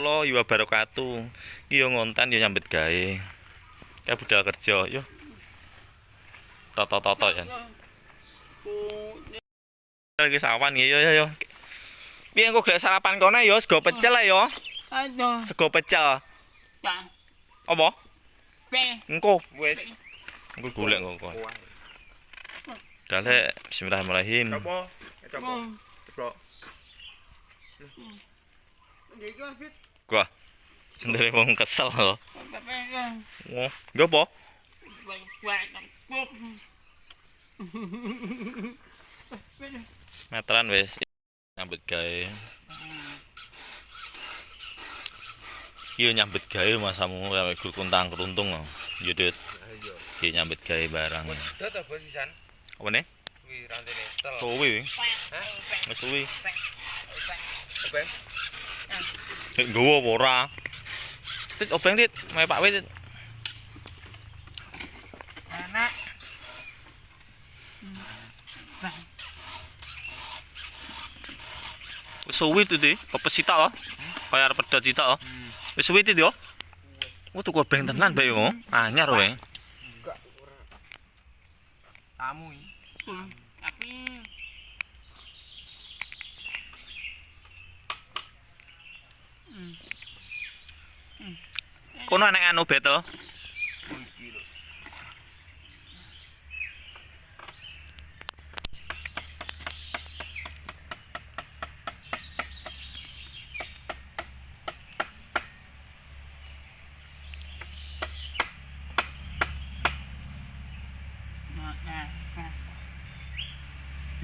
warahmatullahi wabarakatuh. Yo ngontan yo nyambet gawe. Ya budal kerja yo. Toto-toto ya. Lagi sawan yo yo. Piye engko gak sarapan kono yo sego pecel yo. Aduh. Sego pecel. Pak. Apa? Engko Wis. engko golek engko. Dale bismillahirrahmanirrahim. Coba. Coba. Coba. Gua sendiri wong kesel lho. Oh, nggo apa? Meteran wis nyambut gawe. Yo nyambut gawe masamu sampe gul kuntang keruntung lho. Yo Dit. Ki nyambut gawe barang. Dot apa sisan? Apa ne? Kuwi rantene tel. Suwi. Hah? Wis suwi. Apa? Nggowo apa ora? Tit obeng Tit, mae Pak Wit. Anak. Wis suwi Tit, pepesita lho. Kaya arep pedhot cita lho. Wis suwi Tit yo. Oh tuku obeng tenan bae yo. Anyar wae. Enggak ora. Tamu iki. Tapi Kono enek anu beto. Iki lho.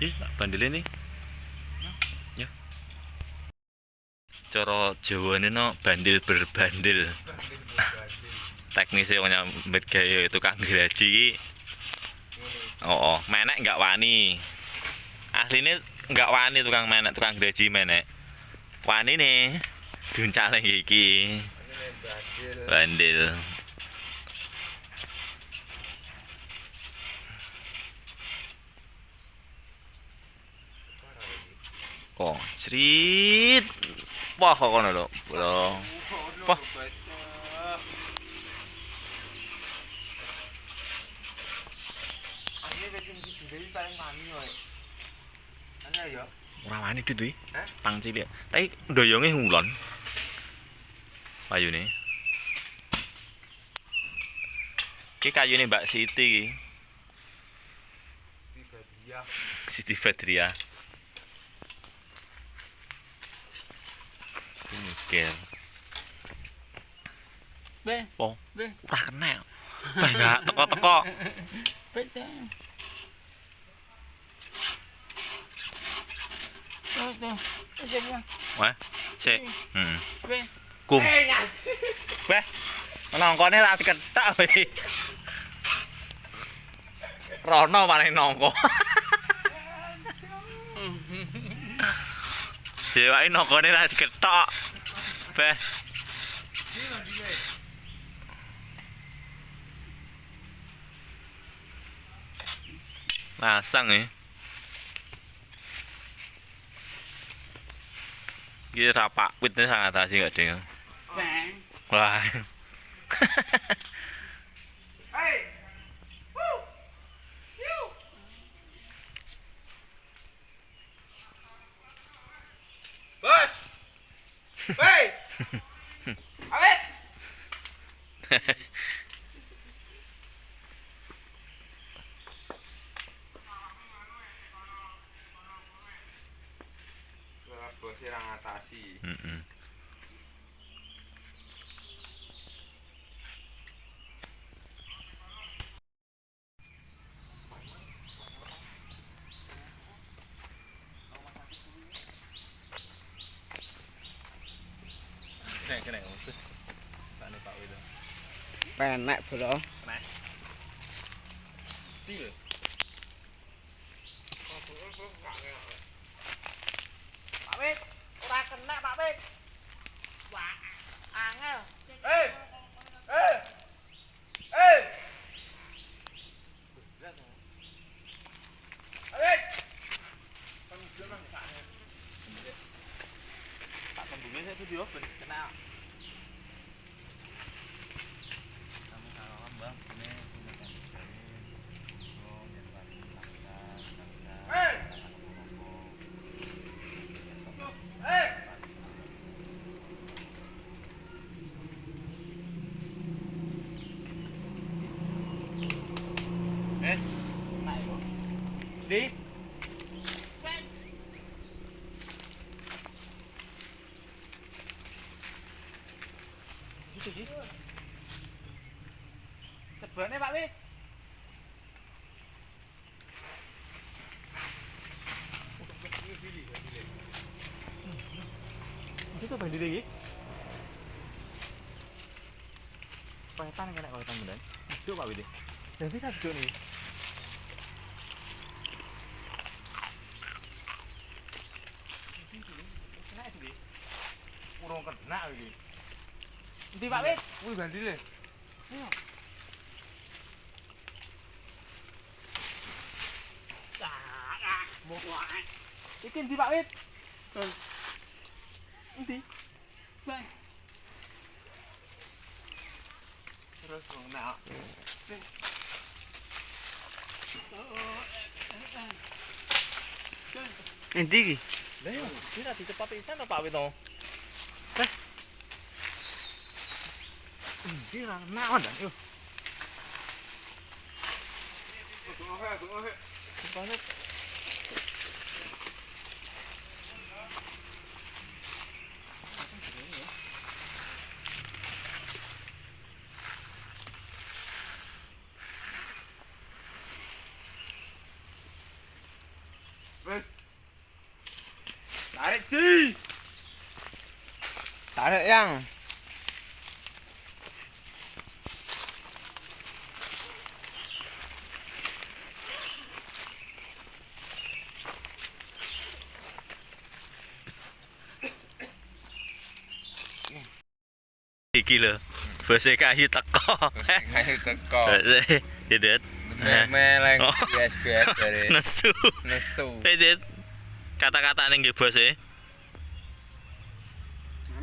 Ih, bandel ini. Ya. Cara Jawane no bandel berbandel. Teknisnya nyambet gawe tukang geraji. Oh, menek enggak wani. Asline enggak wani tukang menek, tukang geraji menek. Wani nih duncale iki. Bandel. Kok cerit. Wah kok ngono lho, Bro. Wah. Ora wani Dit kuwi. Pang cilik. Tapi ndoyonge ngulon. Payune. Iki kayune Mbak Siti iki. Siti Badriah. Mikir. Be. Oh, Be. ora kena. Bah enggak teko-teko. Betul. Tuh. Coba. Wah, sik. Heeh. Be. Kum. Weh. Nongkone ra diketak kowe. Rono paling nongko. Dewake nongkone ra diketok. Beh. Lasang ya. Iki rapak witne sangat asih gak deng. Bang. Wah. Hey. Woo. You. Bos. Hey. Awet. Bos ora ngatasi. Heeh. Kena musuh. Sane Pak Wito. Penek, Bro. Nah. Cil. Pak Wit, ora kena Pak Wit. Wah, angel. Eh. Eh. Eh. Awet. Tak tembungnya saya video ben kena Di. Gitu Ji. Sebenarnya Pak Wit. Itu Bang Didi iki. Paetan kena paetan bener. Itu Pak Wit. Dan bisa duduk nih. Urung kena iki. Endi Pak Wit? Wih bandile. Ayo. Mau wae. Iki endi Pak Wit? Endi? Bang. Terus wong nek Endi iki? Lah yo, kira dicepat pisan apa Pak Wit to? Endi ra naon dan yo. Tunggu. Banget. Tarik di. Tarik yang. Iki lho. Bose kayu teko. Kayu teko. Bose Dit. Meleng Oh. bias dari Nesu. nesu. Dit. Kata-katane nggih Bose.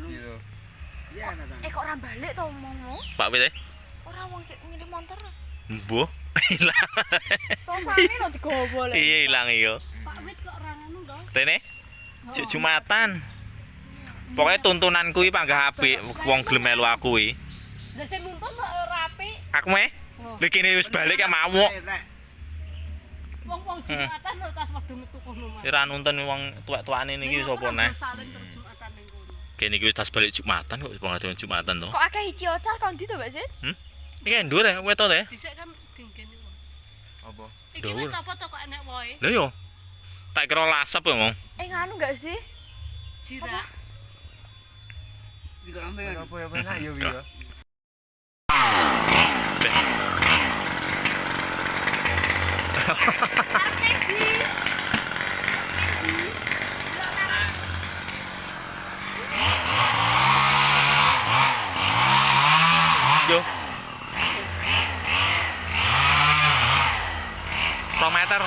Gitu. Kok ora balik to omongmu? Pak Wit. Ora wong sik milih motor. Mbuh. Ilang. Tosane no digowo lho. Iya ilang iyo. Pak Wit kok ora ngono to? Rene. Jumatan. Pokoknya tuntunan kuwi panggah apik wong gelem melu aku kuwi. Lah sing nuntun kok ora apik. Aku meh. Lha kene wis balik ya mawuk. Wong Jumatan lho tas wedhu metu kono mas. Ora nuntun wong tuwek-tuwekane niki sapa neh. Saling terus Jumatan ning kono. Kene iki wis tas balik Jumatan kok wis pengajian Jumatan to. Kok akeh hiji ocah kon ndi to, Mbak Sid? Iki ndur teh weto teh. Dhisik kan dingkene wong. Apa? Iki Dhuwur. wis apa to kok enek woe? Lah yo. Tak kira lasep ya ngomong. Nganu enggak sih? Jirak. Juga ambil. Apa ya benar ya ya. Yo. 2 meter.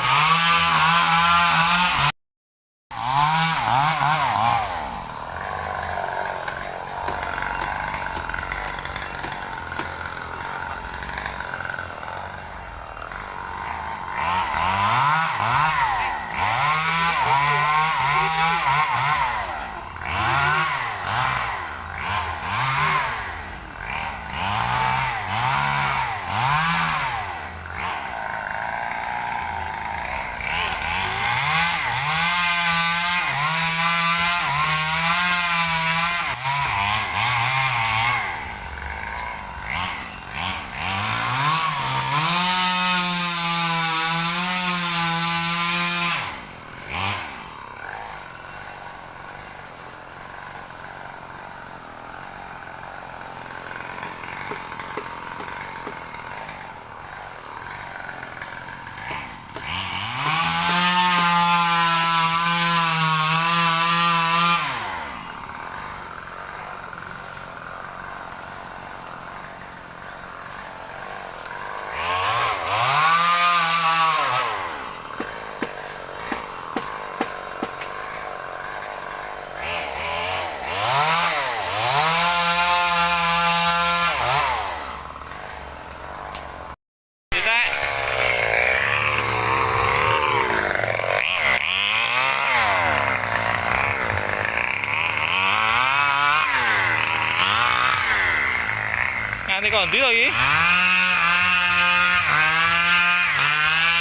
Nganti kondi to iki?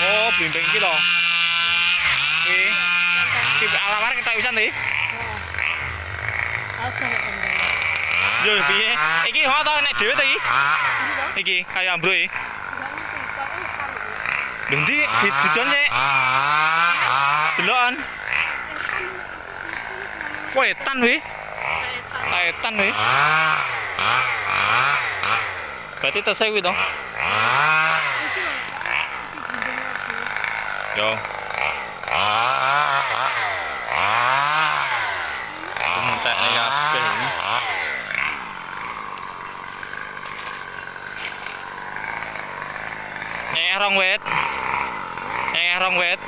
Oh, blimbing iki lho. Iki alamane ketok pisan iki. Aku nek kendang. Yo piye? Iki ho to nek dhewe to iki? Iki kaya ambruk iki. Lho ndi didon sik? Delokan. Wetan wi. Wetan wi. Berarti tesih kuwi to? Yo. Entek nek kabeh. Rong wet. Rong wet.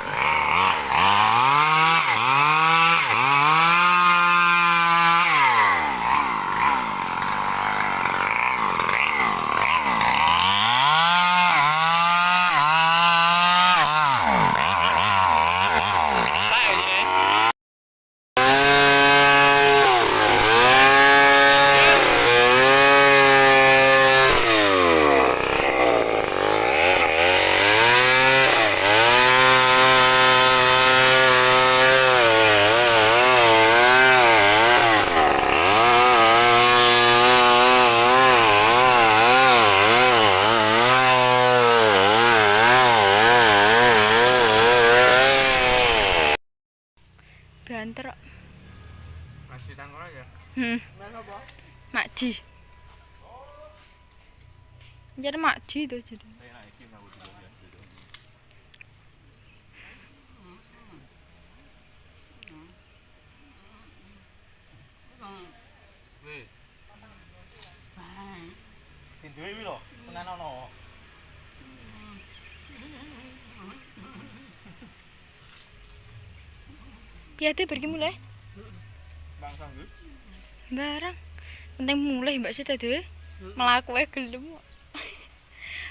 Banter. Masih tangkol aja. Makji. Jadi makji itu jadi. Wih. Tindoe iki lho, tenan ono. Piye pergi mulai? Bangsa nggih. Barang. Penting mulai Mbak Sita dhewe. Melaku ae gelem.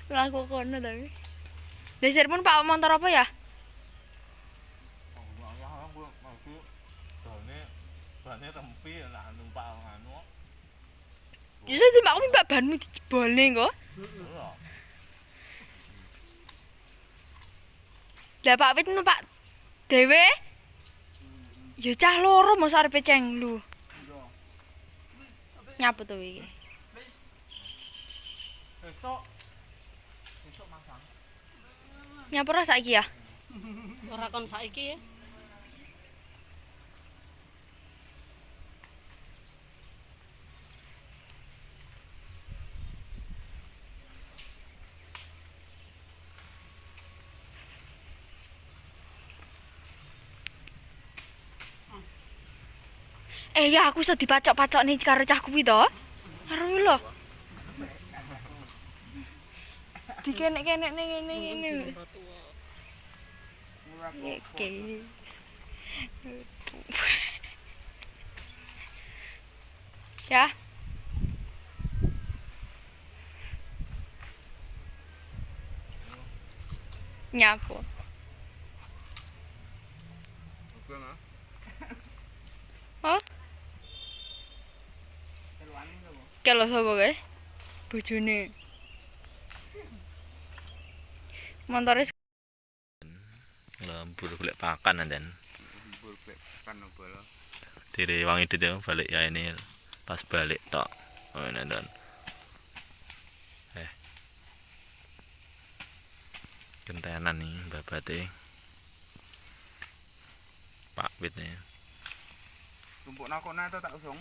Melaku kono tapi. Dasar pun Pak motor apa ya? Bane tempi nak numpak anu. Bisa sih Mbak banmu dijebolne kok. Lah Pak Wit numpak dhewe. Ya cah loro mos arepe cenglu. Nyapa to iki? Esok masang. Nyapa ora saiki ya? Ora kon saiki ya. Ya aku iso dipacok-pacok nih karo cah kuwi to. Karo lho. Dikenek-kenek ning ngene. Oke. Ya. Nyapo. Oke nah. Hah? Kalau sapa kae? Bojone. Montore Lembur golek pakan dan Bur kan bola. dire wangi dite balik ya ini pas balik tok. Oh dan. Gentenan nih babate. Pak Wit nih. Tumpuk nakona to tak usung.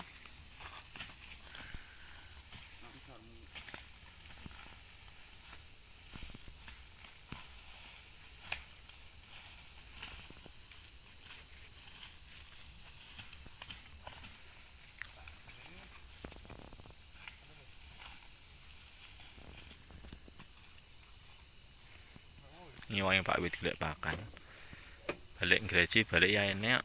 Ini wangi Pak Wit golek pakan. Balik gereji balik ya ini.